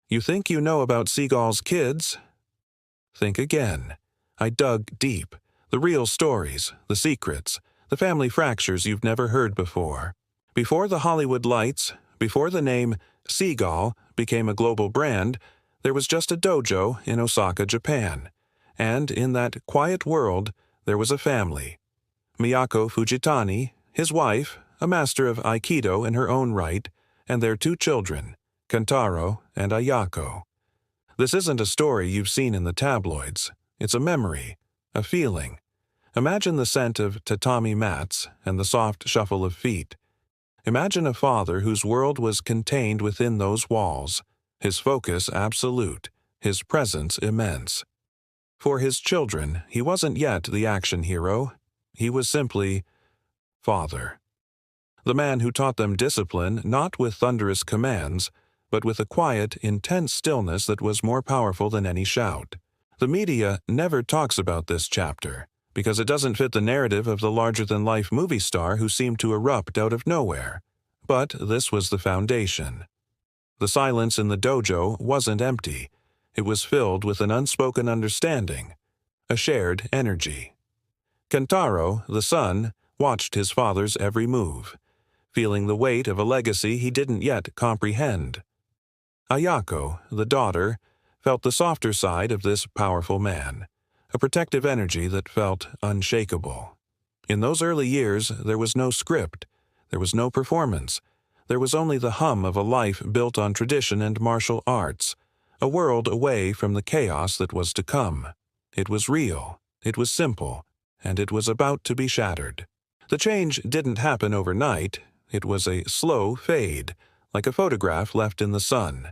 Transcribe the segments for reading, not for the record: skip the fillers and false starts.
You think you know about Seagal's kids? Think again. I dug deep. The real stories, the secrets, the family fractures you've never heard before. Before the Hollywood lights, before the name Seagal became a global brand, there was just a dojo in Osaka, Japan. And in that quiet world, there was a family. Miyako Fujitani, his wife, a master of Aikido in her own right, and their 2 children, Kentaro and Ayako. This isn't a story you've seen in the tabloids. It's a memory, a feeling. Imagine the scent of tatami mats and the soft shuffle of feet. Imagine a father whose world was contained within those walls, his focus absolute, his presence immense. For his children, he wasn't yet the action hero. He was simply father. The man who taught them discipline not with thunderous commands, but with a quiet, intense stillness that was more powerful than any shout. The media never talks about this chapter, because it doesn't fit the narrative of the larger-than-life movie star who seemed to erupt out of nowhere. But this was the foundation. The silence in the dojo wasn't empty. It was filled with an unspoken understanding, a shared energy. Kentaro, the son, watched his father's every move, feeling the weight of a legacy he didn't yet comprehend. Ayako, the daughter, felt the softer side of this powerful man, a protective energy that felt unshakable. In those early years, there was no script, there was no performance, there was only the hum of a life built on tradition and martial arts, a world away from the chaos that was to come. It was real, it was simple, and it was about to be shattered. The change didn't happen overnight. It was a slow fade, like a photograph left in the sun.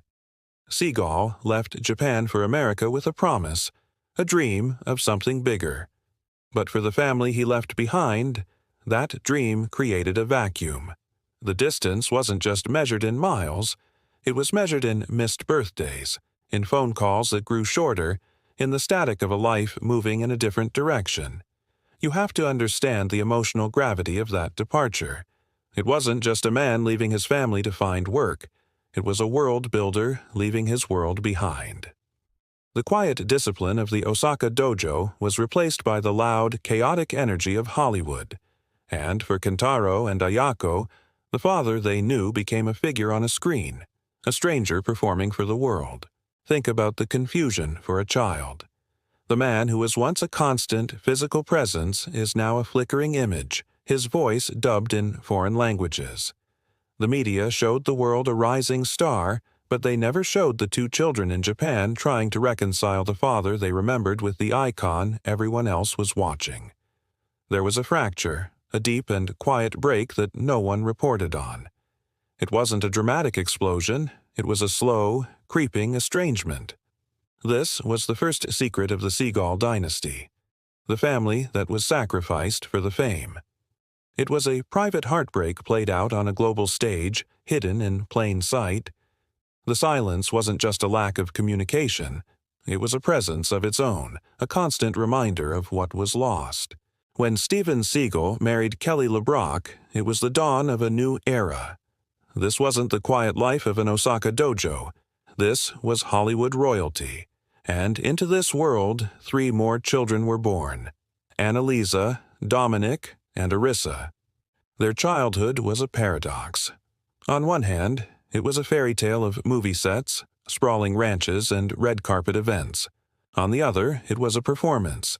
Seagal left Japan for America with a promise, a dream of something bigger. But for the family he left behind, that dream created a vacuum. The distance wasn't just measured in miles, it was measured in missed birthdays, in phone calls that grew shorter, in the static of a life moving in a different direction. You have to understand the emotional gravity of that departure. It wasn't just a man leaving his family to find work. It was a world builder leaving his world behind. The quiet discipline of the Osaka dojo was replaced by the loud, chaotic energy of Hollywood. And for Kentaro and Ayako, the father they knew became a figure on a screen, a stranger performing for the world. Think about the confusion for a child. The man who was once a constant physical presence is now a flickering image, his voice dubbed in foreign languages. The media showed the world a rising star, but they never showed the 2 children in Japan trying to reconcile the father they remembered with the icon everyone else was watching. There was a fracture, a deep and quiet break that no one reported on. It wasn't a dramatic explosion, it was a slow, creeping estrangement. This was the first secret of the Seagal dynasty, the family that was sacrificed for the fame. It was a private heartbreak played out on a global stage, hidden in plain sight. The silence wasn't just a lack of communication, it was a presence of its own, a constant reminder of what was lost. When Steven Seagal married Kelly LeBrock, it was the dawn of a new era. This wasn't the quiet life of an Osaka dojo. This was Hollywood royalty. And into this world, 3 more children were born: Annalisa, Dominic, and Arissa. Their childhood was a paradox. On one hand, it was a fairy tale of movie sets, sprawling ranches, and red carpet events. On the other, it was a performance.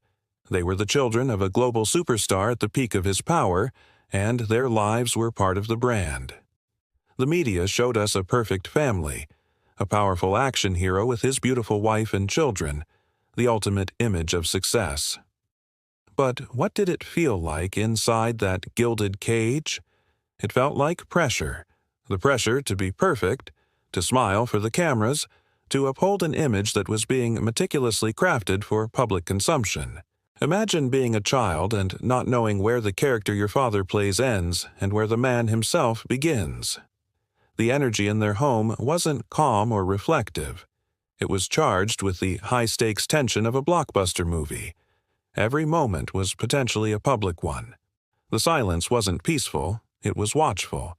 They were the children of a global superstar at the peak of his power, and their lives were part of the brand. The media showed us a perfect family, a powerful action hero with his beautiful wife and children, the ultimate image of success. But what did it feel like inside that gilded cage? It felt like pressure. The pressure to be perfect, to smile for the cameras, to uphold an image that was being meticulously crafted for public consumption. Imagine being a child and not knowing where the character your father plays ends and where the man himself begins. The energy in their home wasn't calm or reflective. It was charged with the high-stakes tension of a blockbuster movie. Every moment was potentially a public one. The silence wasn't peaceful, it was watchful.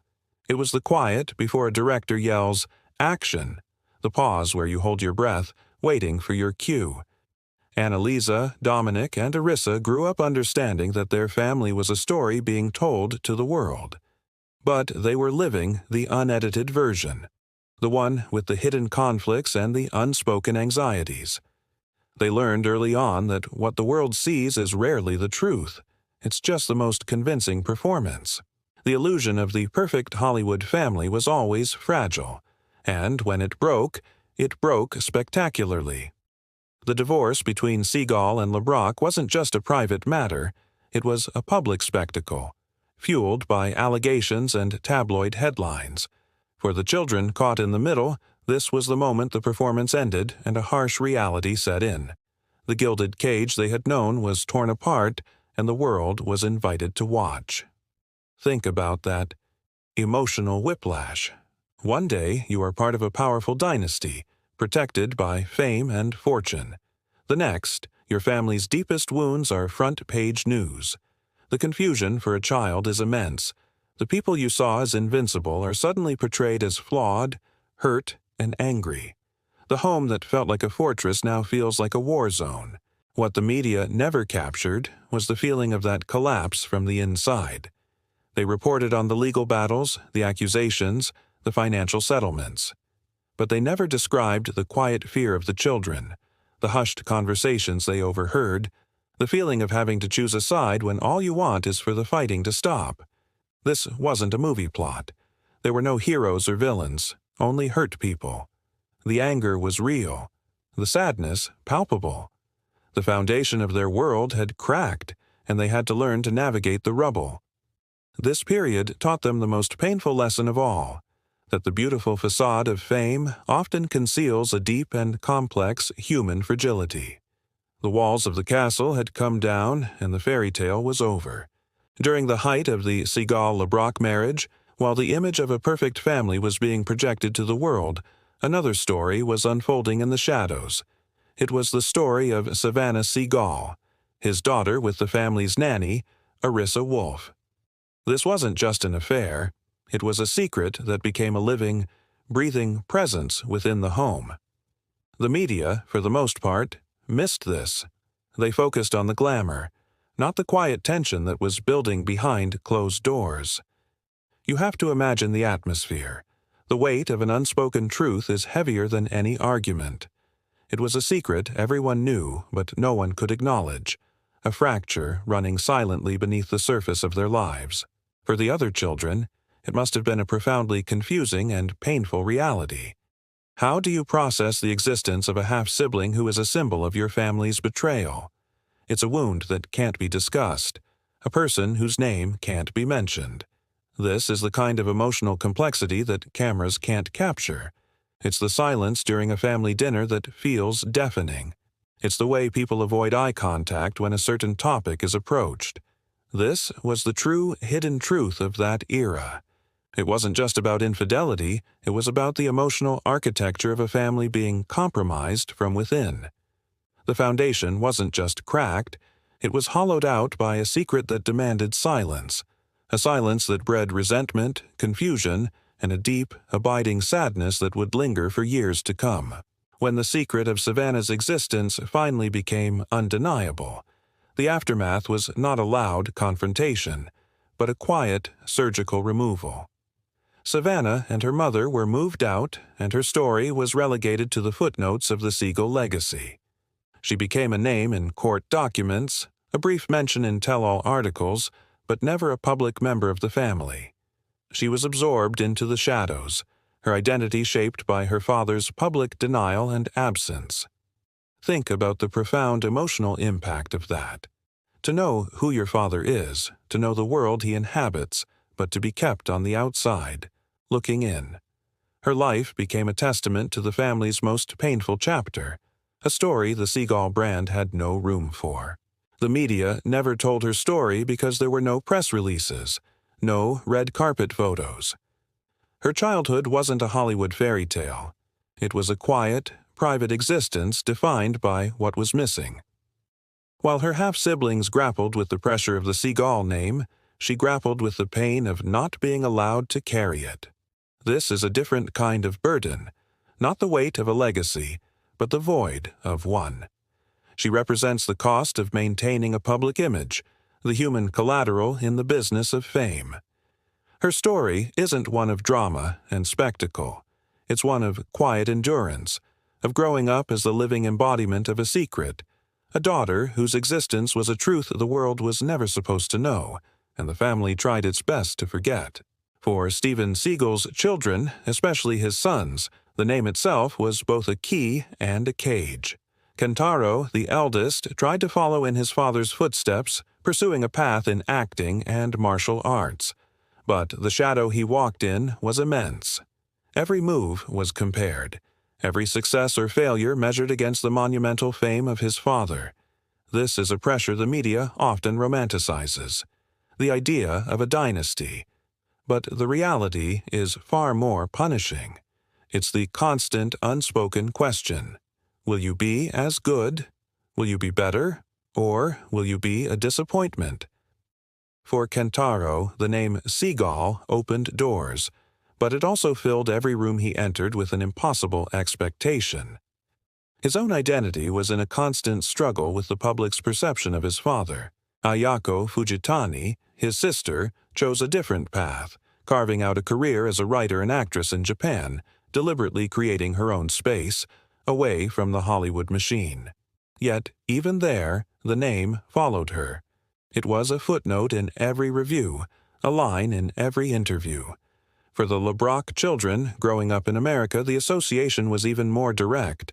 It was the quiet before a director yells, "Action!" the pause where you hold your breath, waiting for your cue. Annalisa, Dominic, and Arissa grew up understanding that their family was a story being told to the world. But they were living the unedited version, the one with the hidden conflicts and the unspoken anxieties. They learned early on that what the world sees is rarely the truth. It's just the most convincing performance. The illusion of the perfect Hollywood family was always fragile, and when it broke spectacularly. The divorce between Seagal and LeBrock wasn't just a private matter, it was a public spectacle, fueled by allegations and tabloid headlines. For the children caught in the middle, this was the moment the performance ended and a harsh reality set in. The gilded cage they had known was torn apart, and the world was invited to watch. Think about that emotional whiplash. One day you are part of a powerful dynasty, protected by fame and fortune. The next, your family's deepest wounds are front-page news. The confusion for a child is immense. The people you saw as invincible are suddenly portrayed as flawed, hurt, and angry. The home that felt like a fortress now feels like a war zone. What the media never captured was the feeling of that collapse from the inside. They reported on the legal battles, the accusations, the financial settlements. But they never described the quiet fear of the children, the hushed conversations they overheard, the feeling of having to choose a side when all you want is for the fighting to stop. This wasn't a movie plot. There were no heroes or villains, only hurt people. The anger was real, the sadness palpable. The foundation of their world had cracked, and they had to learn to navigate the rubble. This period taught them the most painful lesson of all, that the beautiful facade of fame often conceals a deep and complex human fragility. The walls of the castle had come down, and the fairy tale was over. During the height of the Seagal-LeBrock marriage, while the image of a perfect family was being projected to the world, another story was unfolding in the shadows. It was the story of Savannah Seagal, his daughter with the family's nanny, Arissa Wolfe. This wasn't just an affair. It was a secret that became a living, breathing presence within the home. The media, for the most part, missed this. They focused on the glamour, not the quiet tension that was building behind closed doors. You have to imagine the atmosphere. The weight of an unspoken truth is heavier than any argument. It was a secret everyone knew, but no one could acknowledge, a fracture running silently beneath the surface of their lives. For the other children, it must have been a profoundly confusing and painful reality. How do you process the existence of a half-sibling who is a symbol of your family's betrayal? It's a wound that can't be discussed, a person whose name can't be mentioned. This is the kind of emotional complexity that cameras can't capture. It's the silence during a family dinner that feels deafening. It's the way people avoid eye contact when a certain topic is approached. This was the true hidden truth of that era. It wasn't just about infidelity, it was about the emotional architecture of a family being compromised from within. The foundation wasn't just cracked, it was hollowed out by a secret that demanded silence, a silence that bred resentment, confusion, and a deep, abiding sadness that would linger for years to come. When the secret of Savannah's existence finally became undeniable, the aftermath was not a loud confrontation, but a quiet, surgical removal. Savannah and her mother were moved out, and her story was relegated to the footnotes of the Seagal legacy. She became a name in court documents, a brief mention in tell-all articles, but never a public member of the family. She was absorbed into the shadows, her identity shaped by her father's public denial and absence. Think about the profound emotional impact of that. To know who your father is, to know the world he inhabits, but to be kept on the outside, looking in. Her life became a testament to the family's most painful chapter, a story the Seagal brand had no room for. The media never told her story because there were no press releases, no red carpet photos. Her childhood wasn't a Hollywood fairy tale. It was a quiet, private existence defined by what was missing. While her half-siblings grappled with the pressure of the Seagal name, she grappled with the pain of not being allowed to carry it. This is a different kind of burden, not the weight of a legacy, but the void of one. She represents the cost of maintaining a public image, the human collateral in the business of fame. Her story isn't one of drama and spectacle. It's one of quiet endurance, of growing up as the living embodiment of a secret, a daughter whose existence was a truth the world was never supposed to know, and the family tried its best to forget. For Steven Seagal's children, especially his sons, the name itself was both a key and a cage. Kentaro, the eldest, tried to follow in his father's footsteps, pursuing a path in acting and martial arts. But the shadow he walked in was immense. Every move was compared, every success or failure measured against the monumental fame of his father. This is a pressure the media often romanticizes, the idea of a dynasty. But the reality is far more punishing. It's the constant, unspoken question. Will you be as good? Will you be better? Or will you be a disappointment? For Kentaro, the name Seagal opened doors, but it also filled every room he entered with an impossible expectation. His own identity was in a constant struggle with the public's perception of his father. Ayako Fujitani, his sister, chose a different path, carving out a career as a writer and actress in Japan, deliberately creating her own space, away from the Hollywood machine. Yet, even there, the name followed her. It was a footnote in every review, a line in every interview. For the LeBrock children, growing up in America, the association was even more direct.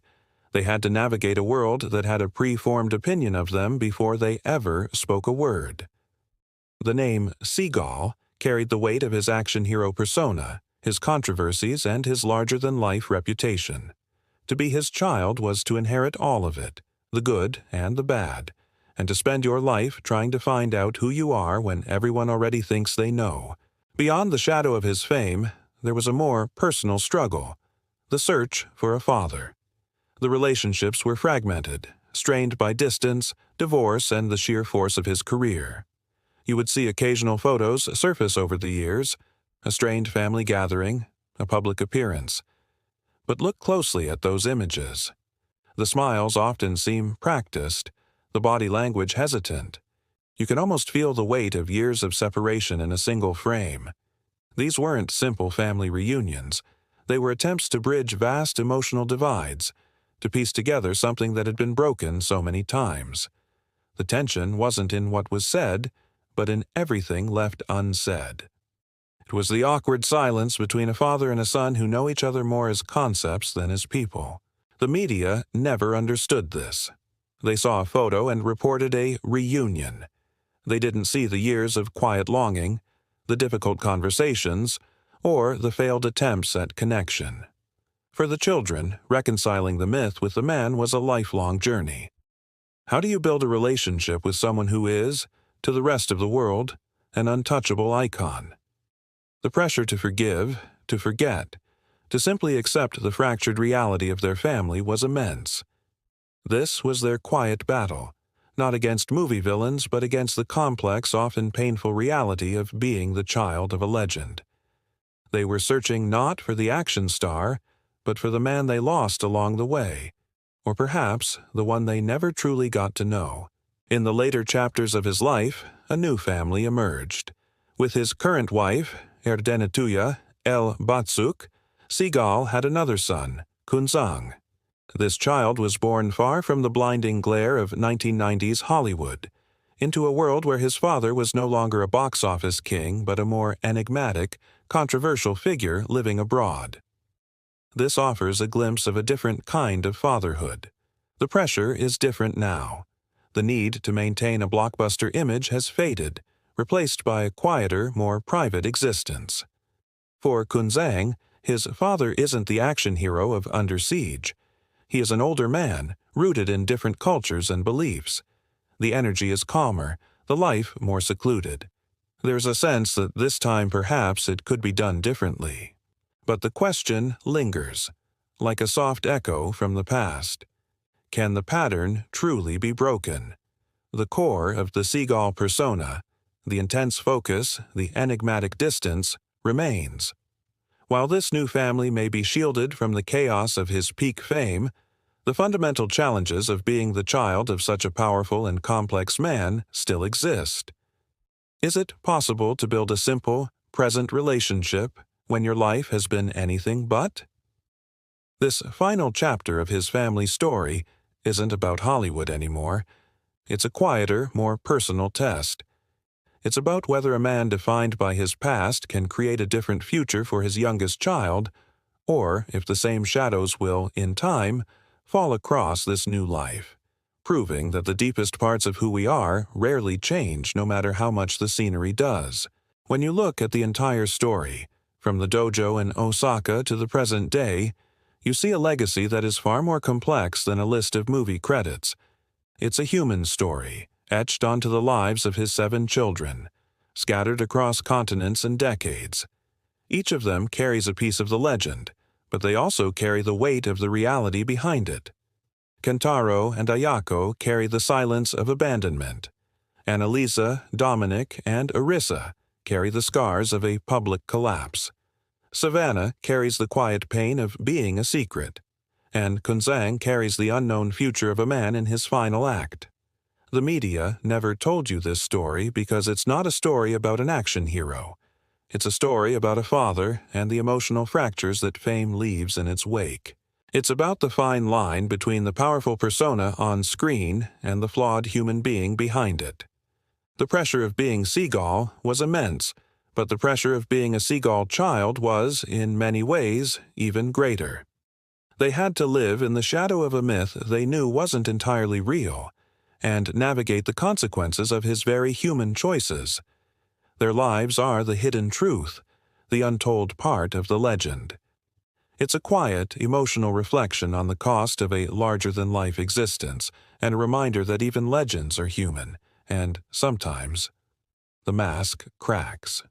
They had to navigate a world that had a pre-formed opinion of them before they ever spoke a word. The name Seagal carried the weight of his action hero persona, his controversies, and his larger-than-life reputation. To be his child was to inherit all of it, the good and the bad, and to spend your life trying to find out who you are when everyone already thinks they know. Beyond the shadow of his fame, there was a more personal struggle, the search for a father. The relationships were fragmented, strained by distance, divorce, and the sheer force of his career. You would see occasional photos surface over the years, a strained family gathering, a public appearance. But look closely at those images. The smiles often seem practiced, the body language hesitant. You can almost feel the weight of years of separation in a single frame. These weren't simple family reunions. They were attempts to bridge vast emotional divides, to piece together something that had been broken so many times. The tension wasn't in what was said, but in everything left unsaid. It was the awkward silence between a father and a son who know each other more as concepts than as people. The media never understood this. They saw a photo and reported a reunion. They didn't see the years of quiet longing, the difficult conversations, or the failed attempts at connection. For the children, reconciling the myth with the man was a lifelong journey. How do you build a relationship with someone who is, to the rest of the world, an untouchable icon? The pressure to forgive, to forget, to simply accept the fractured reality of their family was immense. This was their quiet battle, not against movie villains, but against the complex, often painful reality of being the child of a legend. They were searching not for the action star, but for the man they lost along the way, or perhaps the one they never truly got to know. In the later chapters of his life, a new family emerged. With his current wife, Erdenituya El Batsuk, Seagal had another son, Kunzang. This child was born far from the blinding glare of 1990s Hollywood, into a world where his father was no longer a box office king but a more enigmatic, controversial figure living abroad. This offers a glimpse of a different kind of fatherhood. The pressure is different now. The need to maintain a blockbuster image has faded, replaced by a quieter, more private existence. For Kunzang, his father isn't the action hero of Under Siege. He is an older man, rooted in different cultures and beliefs. The energy is calmer, the life more secluded. There's a sense that this time perhaps it could be done differently. But the question lingers, like a soft echo from the past. Can the pattern truly be broken? The core of the Seagal persona, the intense focus, the enigmatic distance, remains. While this new family may be shielded from the chaos of his peak fame, the fundamental challenges of being the child of such a powerful and complex man still exist. Is it possible to build a simple, present relationship when your life has been anything but? This final chapter of his family story isn't about Hollywood anymore. It's a quieter, more personal test. It's about whether a man defined by his past can create a different future for his youngest child, or if the same shadows will, in time, fall across this new life, proving that the deepest parts of who we are rarely change no matter how much the scenery does. When you look at the entire story, from the dojo in Osaka to the present day, you see a legacy that is far more complex than a list of movie credits. It's a human story, etched onto the lives of his 7 children, scattered across continents and decades. Each of them carries a piece of the legend, but they also carry the weight of the reality behind it. Kentaro and Ayako carry the silence of abandonment. Annalisa, Dominic, and Arissa carry the scars of a public collapse. Savannah carries the quiet pain of being a secret, and Kunzang carries the unknown future of a man in his final act. The media never told you this story because it's not a story about an action hero. It's a story about a father and the emotional fractures that fame leaves in its wake. It's about the fine line between the powerful persona on screen and the flawed human being behind it. The pressure of being Seagal was immense, but the pressure of being a Seagal child was, in many ways, even greater. They had to live in the shadow of a myth they knew wasn't entirely real, and navigate the consequences of his very human choices. Their lives are the hidden truth, the untold part of the legend. It's a quiet, emotional reflection on the cost of a larger-than-life existence, and a reminder that even legends are human, and sometimes the mask cracks.